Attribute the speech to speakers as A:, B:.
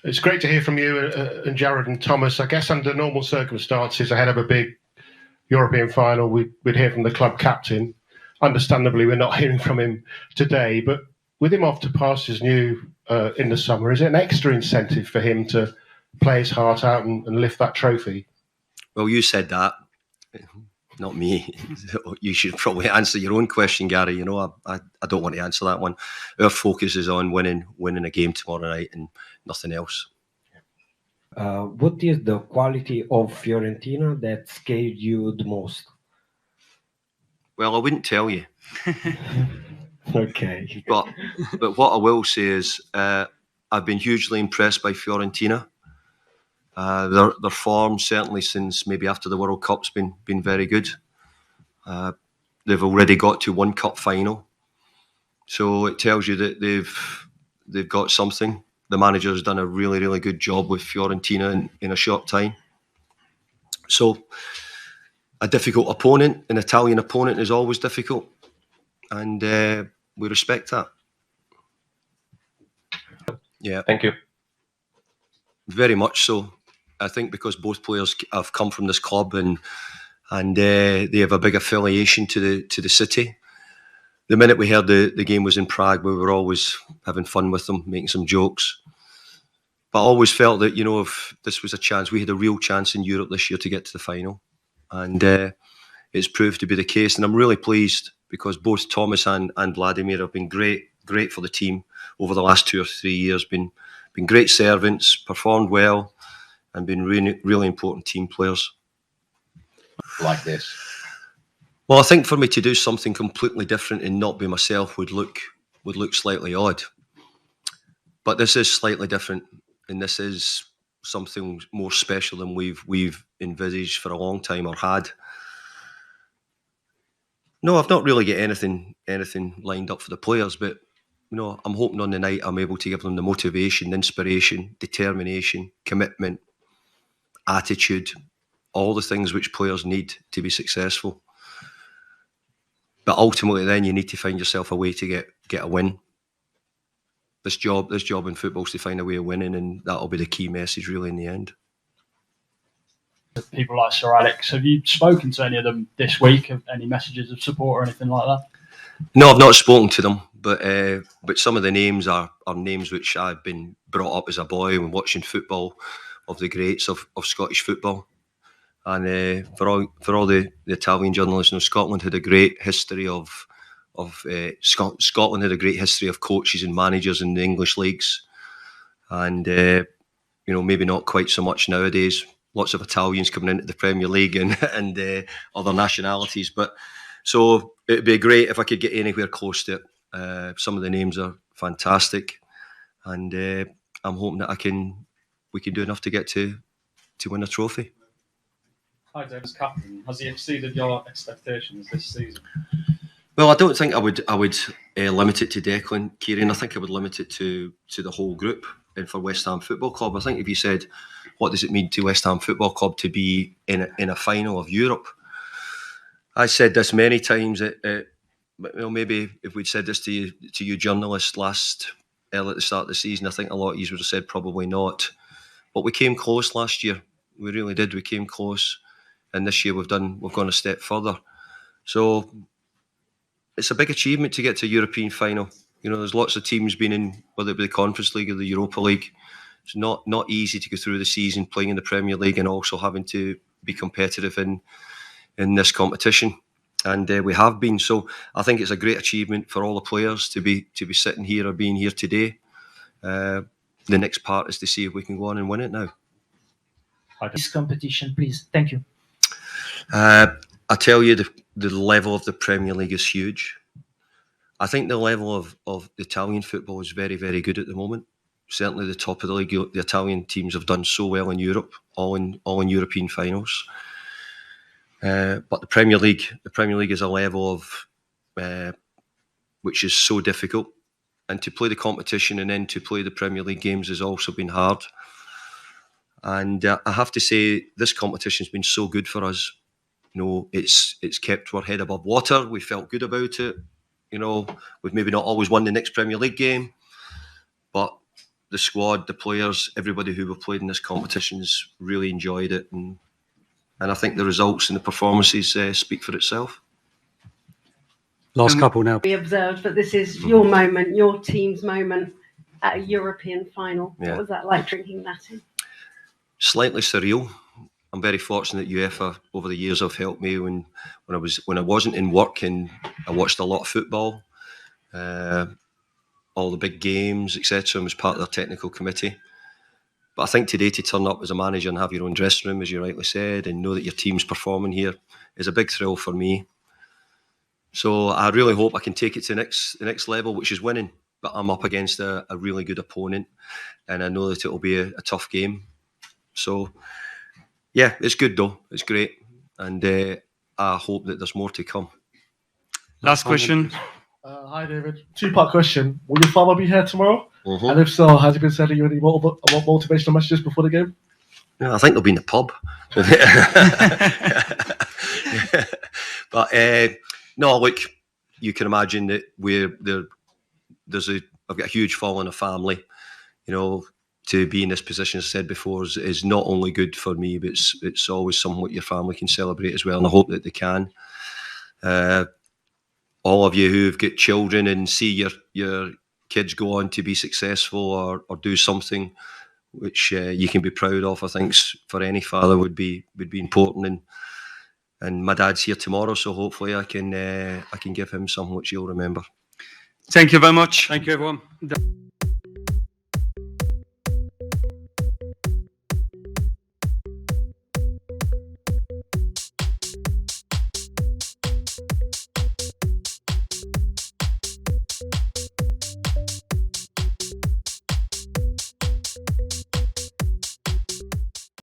A: It's great to hear from you and Jared and Thomas. I guess under normal circumstances, ahead of a big European final, we'd hear from the club captain. Understandably, we're not hearing from him today, but with him off to pastures new in the summer, is it an extra incentive for him to play his heart out and lift that trophy?
B: Well, you said that, not me. You should probably answer your own question, Gary. You know, I don't want to answer that one. Our focus is on winning a game tomorrow night and nothing else.
C: What is the quality of Fiorentina that scared you the most?
B: Well, I wouldn't tell you.
C: Okay.
B: But what I will say is I've been hugely impressed by Fiorentina. Their form, certainly since maybe after the World Cup's been very good. They've already got to one cup final, so it tells you that they've got something. The manager has done a really, really good job with Fiorentina in a short time. So a difficult opponent, an Italian opponent, is always difficult, and we respect that. Yeah,
D: thank you.
B: Very much so. I think because both players have come from this club and they have a big affiliation to the city. The minute we heard the game was in Prague, we were always having fun with them, making some jokes. But I always felt that, you know, if this was a chance, we had a real chance in Europe this year to get to the final. And it's proved to be the case. And I'm really pleased because both Thomas and Vladimir have been great for the team over the last 2 or 3 years. Been great servants, performed well, and been really, really important team players.
D: Like this?
B: Well, I think for me to do something completely different and not be myself would look slightly odd. But this is slightly different, and this is something more special than we've envisaged for a long time or had. No, I've not really got anything lined up for the players, but you know, I'm hoping on the night I'm able to give them the motivation, inspiration, determination, commitment, attitude, all the things which players need to be successful. But ultimately, then you need to find yourself a way to get a win. This job in football is to find a way of winning, and that'll be the key message, really, in the end.
E: People like Sir Alex, have you spoken to any of them this week? Any messages of support or anything like that?
B: No, I've not spoken to them, but some of the names are names which I've been brought up as a boy and watching football of the greats of Scottish football. And for all the Italian journalists, you know, Scotland had a great history of Scotland had a great history of coaches and managers in the English leagues, and you know, maybe not quite so much nowadays. Lots of Italians coming into the Premier League and other nationalities, but so it'd be great if I could get anywhere close to it. Some of the names are fantastic, and I'm hoping that we can do enough to get to win a trophy.
E: Hi, Dave, as captain, has he exceeded your expectations this season?
B: Well, I don't think I would limit it to Declan, Kieran. I think I would limit it to the whole group. And for West Ham Football Club, I think if you said, what does it mean to West Ham Football Club to be in a final of Europe? I said this many times. Well, maybe if we'd said this to you journalists early at the start of the season, I think a lot of you would have said probably not. But we came close last year. We really did. We came close. And this year we've gone a step further. So it's a big achievement to get to a European final. You know, there's lots of teams been in, whether it be the Conference League or the Europa League. It's not easy to go through the season playing in the Premier League and also having to be competitive in this competition. And we have been. So I think it's a great achievement for all the players to be sitting here or being here today. The next part is to see if we can go on and win it now.
F: This competition, please. Thank you.
B: I tell you, the level of the Premier League is huge. I think the level of Italian football is very, very good at the moment. Certainly the top of the league, the Italian teams have done so well in Europe, all in European finals. But the Premier League is a level of which is so difficult. And to play the competition and then to play the Premier League games has also been hard. And I have to say, this competition has been so good for us. You know, it's kept our head above water. We felt good about it. You know, we've maybe not always won the next Premier League game, but the squad, the players, everybody who have played in this competition's really enjoyed it, and I think the results and the performances speak for itself.
G: Last couple now.
H: We observed, but this is your moment, your team's moment at a European final.
B: Yeah.
H: What was that like, drinking that in?
B: Slightly surreal. I'm very fortunate UEFA over the years have helped me when I wasn't in work, and I watched a lot of football, all the big games, etc., and was part of their technical committee. But I think today, to turn up as a manager and have your own dressing room, as you rightly said, and know that your team's performing here is a big thrill for me. So I really hope I can take it to the next level, which is winning. But I'm up against a really good opponent, and I know that it will be a tough game. So yeah, it's good though. It's great, and I hope that there's more to come.
G: Last question.
I: Hi, David. Two-part question. Will your father be here tomorrow?
B: Mm-hmm.
I: And if so, has he been sending you any motivational messages before the game?
B: Yeah, I think they'll be in the pub. But no, look, you can imagine that I've got a huge following of family. You know, to be in this position, as I said before, is not only good for me, but it's always something what your family can celebrate as well, and I hope that they can. All of you who've got children and see your kids go on to be successful or do something which you can be proud of, I think for any father would be important. And my dad's here tomorrow, so hopefully I can give him something which he'll remember.
G: Thank you very much. Thank you, everyone.